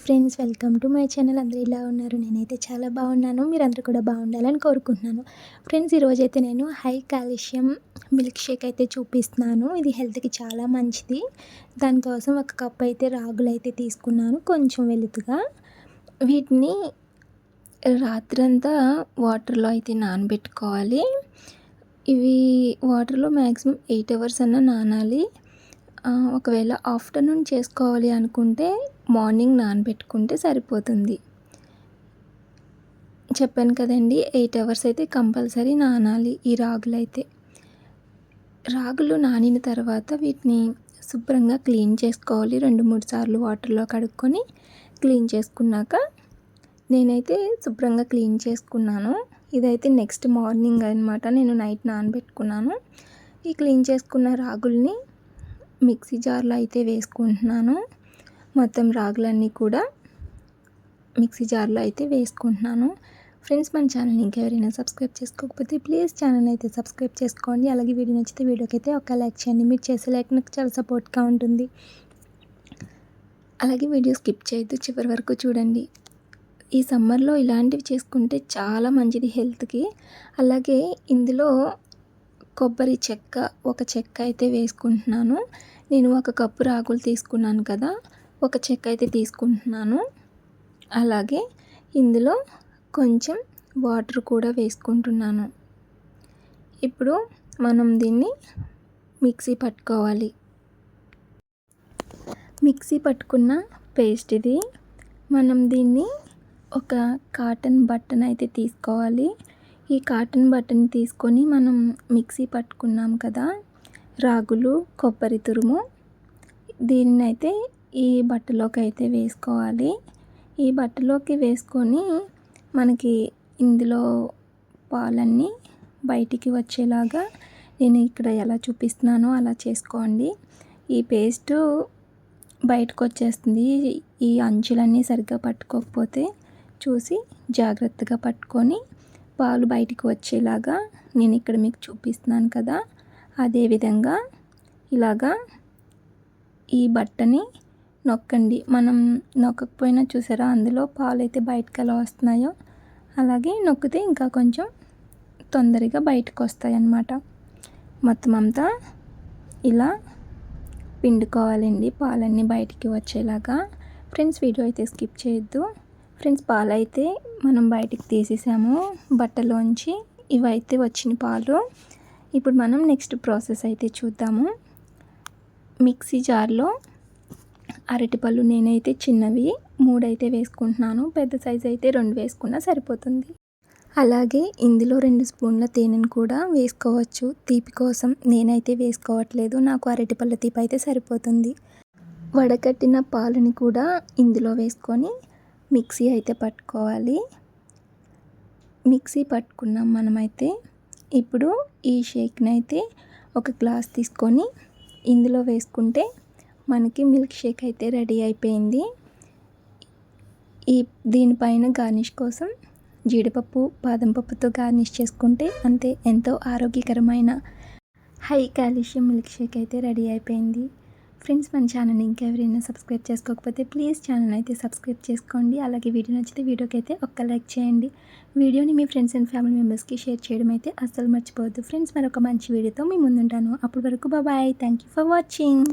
Friends, welcome to my channel. అందరూ ఇలా ఉన్నారు? నేనైతే చాలా బాగున్నాను. మీరందరూ కూడా బాగుండాలని కోరుకుంటున్నాను. ఫ్రెండ్స్, ఈరోజైతే నేను హై కాల్షియం మిల్క్ షేక్ అయితే చూపిస్తున్నాను. ఇది హెల్త్కి చాలా మంచిది. దానికోసం ఒక కప్ అయితే రాగులు అయితే తీసుకున్నాను, కొంచెం వెలుతుగా. వీటిని రాత్రంతా వాటర్లో అయితే నానబెట్టుకోవాలి. ఇవి వాటర్లో మ్యాక్సిమం 8 hours అన్నా నానాలి. ఒకవేళ ఆఫ్టర్నూన్ చేసుకోవాలి అనుకుంటే మార్నింగ్ నానబెట్టుకుంటే సరిపోతుంది. చెప్పాను కదండి, 8 hours అయితే కంపల్సరీ నానాలి ఈ రాగులైతే. రాగులు నానిన తర్వాత వీటిని శుభ్రంగా క్లీన్ చేసుకోవాలి. 2-3 సార్లు వాటర్లో కడుక్కొని క్లీన్ చేసుకున్నాక నేనైతే శుభ్రంగా క్లీన్ చేసుకున్నాను. ఇదైతే నెక్స్ట్ మార్నింగ్ అనమాట. నేను నైట్ నానబెట్టుకున్నాను. ఈ క్లీన్ చేసుకున్న రాగుల్ని మిక్సీ జార్లో అయితే వేసుకుంటున్నాను. మొత్తం రాగులన్నీ కూడా మిక్సీ జార్లో అయితే వేసుకుంటున్నాను. ఫ్రెండ్స్, మన ఛానల్ ఇంకెవరైనా సబ్స్క్రైబ్ చేసుకోకపోతే ప్లీజ్ ఛానల్ అయితే సబ్స్క్రైబ్ చేసుకోండి. అలాగే వీడియో నచ్చితే వీడియోకి అయితే ఒక లైక్ చేయండి. మీరు చేసే లైక్ నాకు చాలా సపోర్ట్గా ఉంటుంది. అలాగే వీడియో స్కిప్ చేయొద్దు, చివరి వరకు చూడండి. ఈ సమ్మర్లో ఇలాంటివి చేసుకుంటే చాలా మంచిది హెల్త్కి. అలాగే ఇందులో కొబ్బరి చెక్క, ఒక చెక్క అయితే వేసుకుంటున్నాను. నేను 1 కప్పు రాగులు తీసుకున్నాను కదా, 1 చెక్క అయితే తీసుకుంటున్నాను. అలాగే ఇందులో కొంచెం వాటర్ కూడా వేసుకుంటున్నాను. ఇప్పుడు మనం దీన్ని మిక్సీ పట్టుకోవాలి. మిక్సీ పట్టుకున్న పేస్ట్ ఇది. మనం దీన్ని ఒక కాటన్ బట్టను అయితే తీసుకోవాలి. ఈ కాటన్ బట్టని తీసుకొని మనం మిక్సీ పట్టుకున్నాం కదా రాగులు, కొబ్బరి తురుము, దీన్నైతే ఈ బట్టలోకి అయితే వేసుకోవాలి. ఈ బట్టలోకి వేసుకొని మనకి ఇందులో పాలన్నీ బయటికి వచ్చేలాగా నేను ఇక్కడ ఎలా చూపిస్తున్నానో అలా చేసుకోండి. ఈ పేస్టు బయటకు వచ్చేస్తుంది. ఈ అంచులన్నీ సరిగ్గా పట్టుకోకపోతే చూసి జాగ్రత్తగా పట్టుకొని పాలు బయటికి వచ్చేలాగా నేను ఇక్కడ మీకు చూపిస్తున్నాను కదా, అదేవిధంగా ఇలాగా ఈ బట్టని నొక్కండి. మనం నొక్కకపోయినా చూసారా, అందులో పాలు అయితే బయటకు ఎలా వస్తున్నాయో అలాగే నొక్కితే ఇంకా కొంచెం తొందరగా బయటకు వస్తాయి అన్నమాట. మొత్తం అంతా ఇలా పిండుకోవాలండి, పాలన్నీ బయటికి వచ్చేలాగా. ఫ్రెండ్స్, వీడియో అయితే స్కిప్ చేయొద్దు. ఫ్రెండ్స్, పాలు అయితే మనం బయటికి తీసేసాము బట్టలోంచి. ఇవైతే వచ్చిన పాలు. ఇప్పుడు మనం నెక్స్ట్ ప్రాసెస్ అయితే చూద్దాము. మిక్సీ జార్లో అరటిపళ్ళు నేనైతే చిన్నవి 3 అయితే వేసుకుంటున్నాను. పెద్ద సైజు అయితే 2 వేసుకున్నా సరిపోతుంది. అలాగే ఇందులో 2 స్పూన్ల తేనెను కూడా వేసుకోవచ్చు తీపి కోసం. నేనైతే వేసుకోవట్లేదు, నాకు అరటిపళ్ళ తీపి అయితే సరిపోతుంది. వడకట్టిన పాలని కూడా ఇందులో వేసుకొని మిక్సీ అయితే పట్టుకోవాలి. మిక్సీ పట్టుకున్నాం మనమైతే. ఇప్పుడు ఈ షేక్ని అయితే ఒక గ్లాస్ తీసుకొని ఇందులో వేసుకుంటే మనకి మిల్క్ షేక్ అయితే రెడీ అయిపోయింది. దీనిపైన గార్నిష్ కోసం జీడిపప్పు, బాదం పప్పుతో గార్నిష్ చేసుకుంటే అంతే, ఎంతో ఆరోగ్యకరమైన హై కాల్షియం మిల్క్ షేక్ అయితే రెడీ అయిపోయింది. ఫ్రెండ్స్, మన ఛానల్ ఇంకెవరైనా సబ్స్క్రైబ్ చేసుకోకపోతే ప్లీజ్ ఛానల్ అయితే సబ్స్క్రైబ్ చేసుకోండి. అలాగే వీడియో నచ్చితే వీడియోకి అయితే ఒక్క లైక్ చేయండి. వీడియోని మీ ఫ్రెండ్స్ అండ్ ఫ్యామిలీ మెంబర్స్కి షేర్ చేయడం అయితే అస్సలు మర్చిపోవద్దు. ఫ్రెండ్స్, మరొక మంచి వీడియోతో మీ ముందుంటాను. అప్పటి వరకు bye. Thank you for watching.